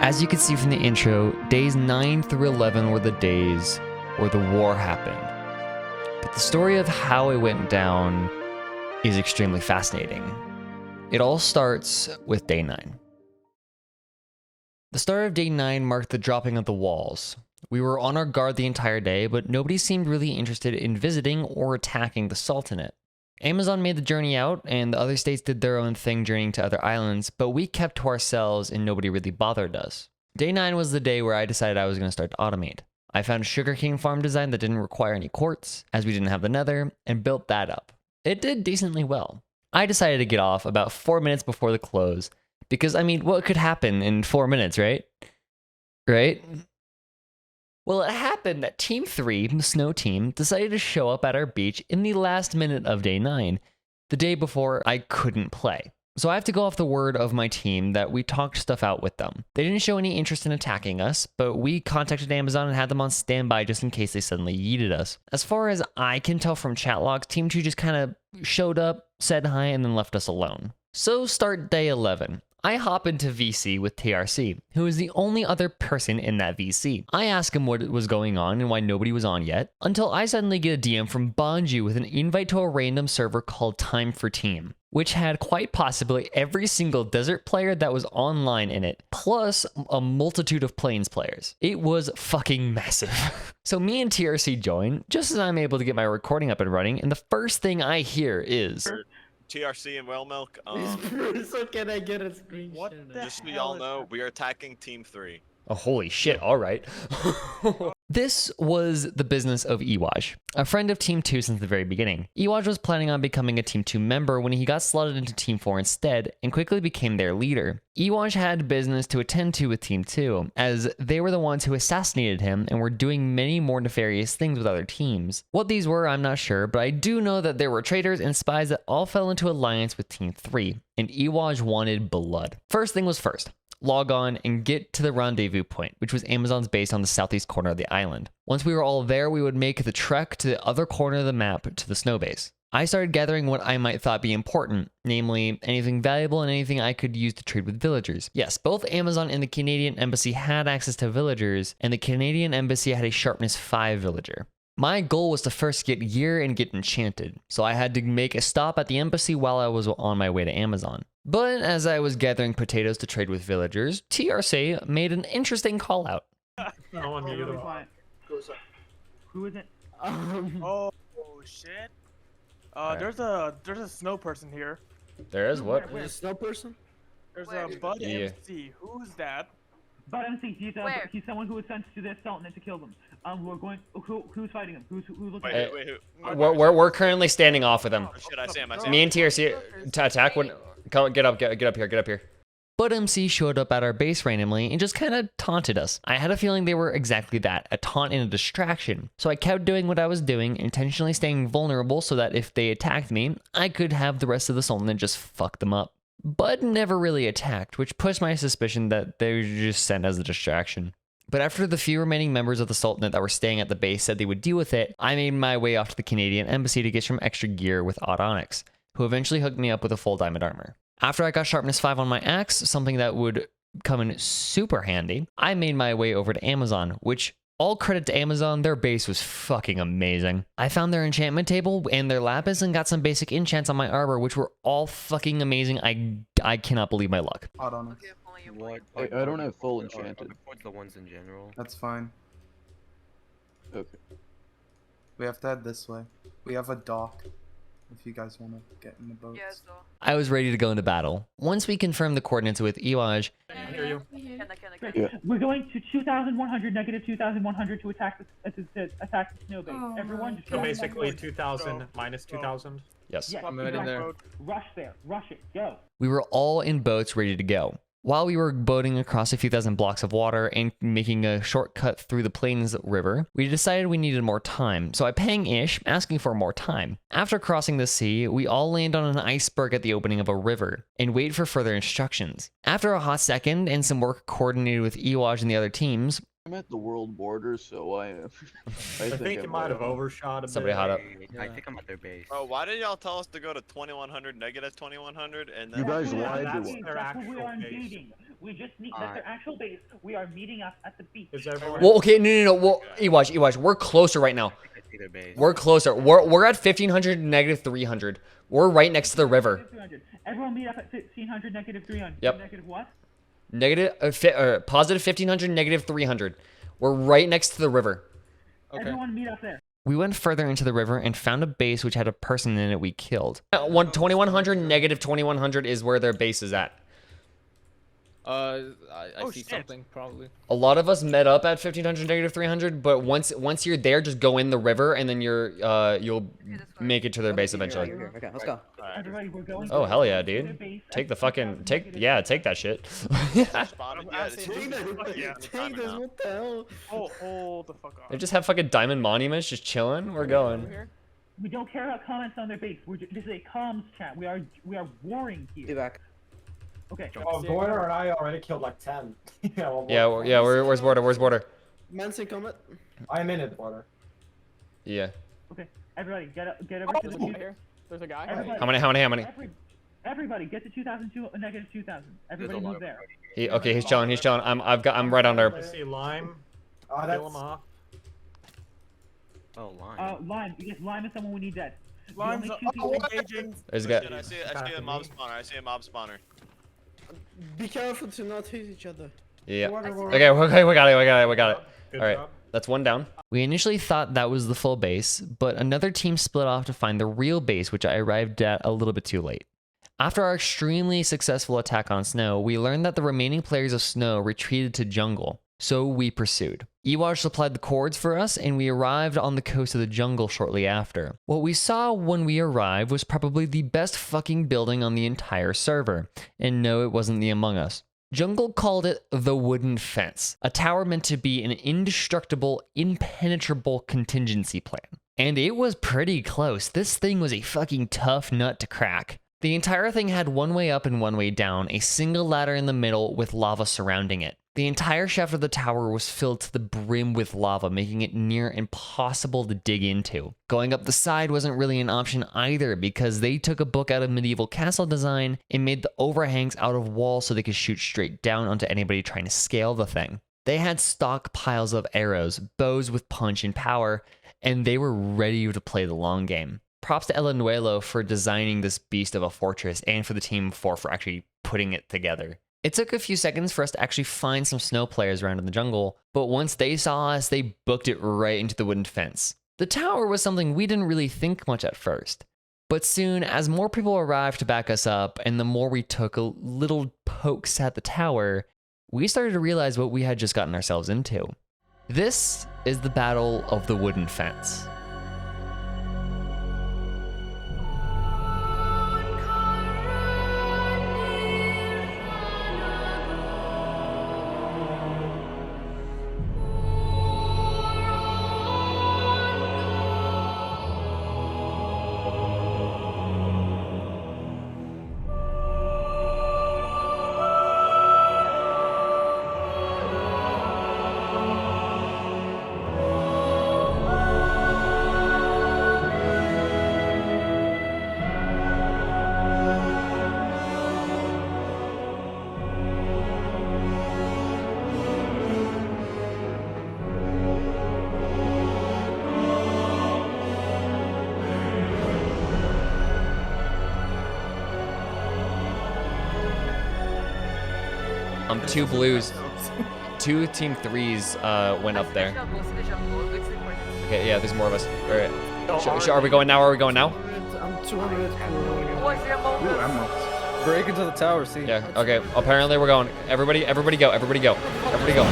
As you can see from the intro, days 9 through 11 were the days where the war happened. But the story of how it went down is extremely fascinating. It all starts with day 9. The start of day 9 marked the dropping of the walls. We were on our guard the entire day, but nobody seemed really interested in visiting or attacking the Sultanate. Amazon made the journey out, and the other states did their own thing journeying to other islands, but we kept to ourselves and nobody really bothered us. Day 9 was the day where I decided I was going to start to automate. I found a sugarcane farm design that didn't require any quartz, as we didn't have the nether, and built that up. It did decently well. I decided to get off about 4 minutes before the close, because I mean, what could happen in 4 minutes, right? Right? Well, it happened that Team 3, the snow team, decided to show up at our beach in the last minute of day 9, the day before I couldn't play. So I have to go off the word of my team that we talked stuff out with them. They didn't show any interest in attacking us, but we contacted Amazon and had them on standby just in case they suddenly yeeted us. As far as I can tell from chat logs, Team 2 just kind of showed up, said hi, and then left us alone. So start day 11. I hop into VC with TRC, who is the only other person in that VC. I ask him what was going on and why nobody was on yet, until I suddenly get a DM from Bonju with an invite to a random server called Time for Team, which had quite possibly every single desert player that was online in it, plus a multitude of plains players. It was fucking massive. So me and TRC join, just as I'm able to get my recording up and running, and the first thing I hear is... TRC and Whale Milk. So can I get a screenshot? What just so y'all know, we are attacking Team 3. Oh, holy shit, alright. This was the business of Ewaj, a friend of Team 2 since the very beginning. Ewaj was planning on becoming a Team 2 member when he got slotted into Team 4 instead, and quickly became their leader. Ewaj had business to attend to with Team 2, as they were the ones who assassinated him and were doing many more nefarious things with other teams. What these were, I'm not sure, but I do know that there were traitors and spies that all fell into alliance with Team 3, and Ewaj wanted blood. First thing was first. Log on and get to the rendezvous point, which was Amazon's base on the southeast corner of the island. Once we were all there, we would make the trek to the other corner of the map to the snow base. I started gathering what I might thought be important, namely anything valuable and anything I could use to trade with villagers. Yes, both Amazon and the Canadian Embassy had access to villagers, and the Canadian Embassy had a sharpness 5 villager. My goal was to first get gear and get enchanted, so I had to make a stop at the embassy while I was on my way to Amazon. But as I was gathering potatoes to trade with villagers, TRC made an interesting call out. Who is it? Oh shit. There's a snow person here. There is what? There's a snow person? There's a Bud MC. Who's that? Bud MC. He's someone who was sent to the Sultanate to kill them. Who's fighting him? Who's looking? Wait, who? We're currently standing off with him. Oh shit, I see him. Me and TRC to attack when get up here. Bud MC showed up at our base randomly and just kind of taunted us. I had a feeling they were exactly that, a taunt and a distraction. So I kept doing what I was doing, intentionally staying vulnerable so that if they attacked me, I could have the rest of the Sultanate just fuck them up. Bud never really attacked, which pushed my suspicion that they were just sent as a distraction. But after the few remaining members of the Sultanate that were staying at the base said they would deal with it, I made my way off to the Canadian Embassy to get some extra gear with Odd Onyx, who eventually hooked me up with a full diamond armor. After I got sharpness 5 on my axe, something that would come in super handy, I made my way over to Amazon, which, all credit to Amazon, their base was fucking amazing. I found their enchantment table and their lapis and got some basic enchants on my armor, which were all fucking amazing. I cannot believe my luck. Odd on Okay, it. I don't have full enchanted. The ones in general. That's fine. Okay. We have to head this way. We have a dock. If you guys want to get in the boats. Yeah, so. I was ready to go into battle. Once we confirmed the coordinates with Ewaj, I hear you. We're going to 2,100, negative 2,100 to attack the snow base. Everyone just So basically 2,000 minus 2,000? yes. Yes, I'm right in there. Rush there. Rush it. Go. We were all in boats ready to go. While we were boating across a few thousand blocks of water and making a shortcut through the Plains River, we decided we needed more time, so I pinged Ish, asking for more time. After crossing the sea, we all land on an iceberg at the opening of a river, and wait for further instructions. After a hot second and some work coordinated with Ewaj and the other teams, I'm at the world border, so I think you might have overshot a bit. Somebody hot up. I think I'm at their base. Oh, why did y'all tell us to go to 2100, negative 2100, and then... You guys lied to That's us. Their what we actual are base. invading. We just need, that's their actual base. We are meeting up at the beach. Is everyone? Well, okay, no. Well, Ewatch, we're closer right now. I see their base. We're closer. We're at 1500, negative 300. We're right next to the river. 300. Everyone meet up at 1500, negative 300. Yep. Negative what? Positive 1500, negative 300. We're right next to the river. Everyone meet up there. We went further into the river and found a base which had a person in it we killed. 2100, negative 2100 is where their base is at. I see shit. something probably. A lot of us met up at 1500, negative 300, but once you're there, just go in the river and then you'll make it to their base eventually. Okay, let's go. Everybody, we're going. Oh, to hell yeah, the dude. base Take at the fucking 2000 take that shit. Spotted, yeah, asking it's- you. Take this, what the hell? Oh, hold the fuck They on. just have fucking diamond monuments just chilling. We're going. We don't care about comments on their base. This is a comms chat. We are warring Be here. back. Okay. Oh, Border and I already killed like 10. Where's border? Where's border? Manson comment. I'm in it, Border. Yeah. Okay. Everybody, get over to the Here, there's a guy. Everybody, How many? everybody, get to 2002, negative 2000. Everybody move there. Okay, he's chilling. I'm right under. I see Lime. Oh, Kill him off. Oh, line. Lime. Yes, Lime is someone we need dead. The Line's only two people- engaging. There's a Shit, guy. I see a mob spawner. I see a mob spawner. Be careful to not hit each other. Yeah. Okay, we got it. Good All right. job. That's one down. We initially thought that was the full base, but another team split off to find the real base, which I arrived at a little bit too late. After our extremely successful attack on Snow, we learned that the remaining players of Snow retreated to jungle, so we pursued. Ewash supplied the cords for us, and we arrived on the coast of the jungle shortly after. What we saw when we arrived was probably the best fucking building on the entire server, and no, it wasn't the Among Us. Jungle called it the wooden fence, a tower meant to be an indestructible, impenetrable contingency plan. And it was pretty close. This thing was a fucking tough nut to crack. The entire thing had one way up and one way down, a single ladder in the middle with lava surrounding it. The entire shaft of the tower was filled to the brim with lava, making it near impossible to dig into. Going up the side wasn't really an option either, because they took a book out of medieval castle design and made the overhangs out of walls so they could shoot straight down onto anybody trying to scale the thing. They had stockpiles of arrows, bows with punch and power, and they were ready to play the long game. Props to El Anuelo for designing this beast of a fortress, and for the team of 4 for actually putting it together. It took a few seconds for us to actually find some Snow players around in the jungle, but once they saw us, they booked it right into the wooden fence. The tower was something we didn't really think much at first, but soon, as more people arrived to back us up, and the more we took little pokes at the tower, we started to realize what we had just gotten ourselves into. This is the Battle of the Wooden Fence. Two blues, 2 team 3s went up there. Okay, yeah, there's more of us. All right. Are we going now? Are we going now? I'm 200 Break into the tower, see? Yeah, okay. Apparently we're going. Everybody go. Everybody go. Everybody go.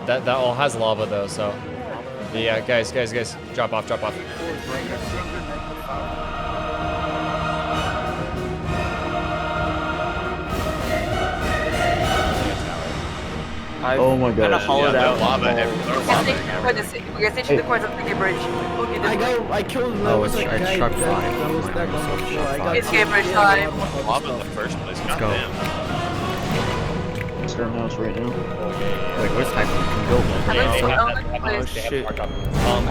That all has lava though, so yeah, guys, drop off. Oh my Kinda gosh. hollowed out. Lava the everywhere. hole. Lava everywhere. We guys station the corners of the bridge. Okay, I killed Oh, was it's a I guy struck that 5. was stuck on the floor. I got It's Cambridge time. Lava in the first place. Let's go. Goddamn. Stone house right now. Wait, where's Hyper? You can go with I them. don't see I'll on the place. Shit.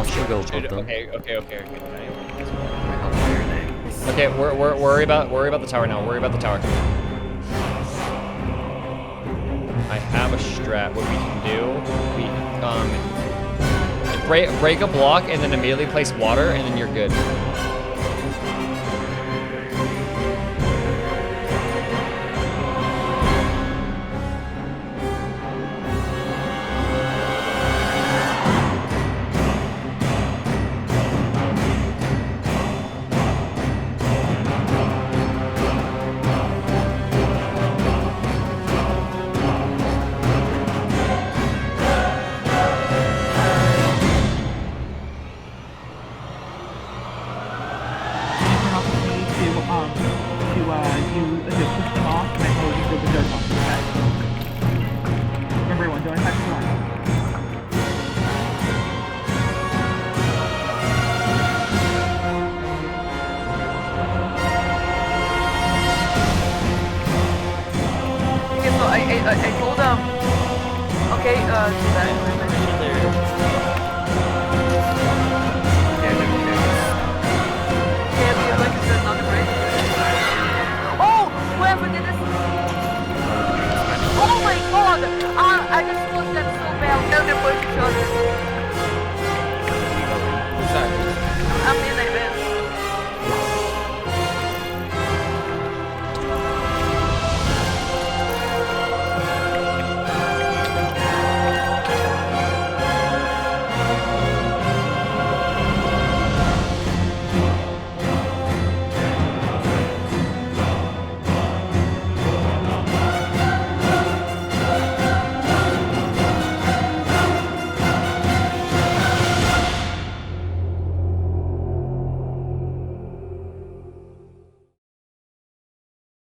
still go with them. Okay. Okay, worry about the tower now. Worry about the tower. I have a strat. What we can do, break a block and then immediately place water, and then you're good. Remember everyone, don't impact the line. Okay, so I told okay, yeah, we have like another bridge. Oh, whoever did this. Oh my god! I just lost that so bad. Now they're pushing each other. I'm in like this.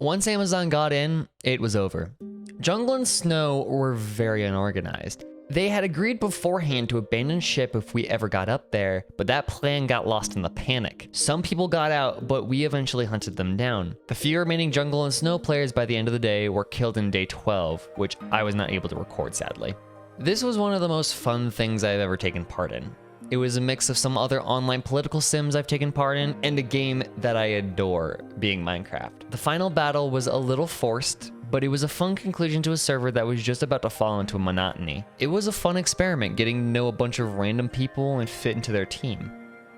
Once Amazon got in, it was over. Jungle and Snow were very unorganized. They had agreed beforehand to abandon ship if we ever got up there, but that plan got lost in the panic. Some people got out, but we eventually hunted them down. The few remaining Jungle and Snow players by the end of the day were killed in day 12, which I was not able to record, sadly. This was one of the most fun things I've ever taken part in. It was a mix of some other online political sims I've taken part in, and a game that I adore, being Minecraft. The final battle was a little forced, but it was a fun conclusion to a server that was just about to fall into a monotony. It was a fun experiment getting to know a bunch of random people and fit into their team.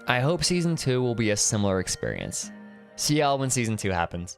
I hope Season 2 will be a similar experience. See y'all when Season 2 happens.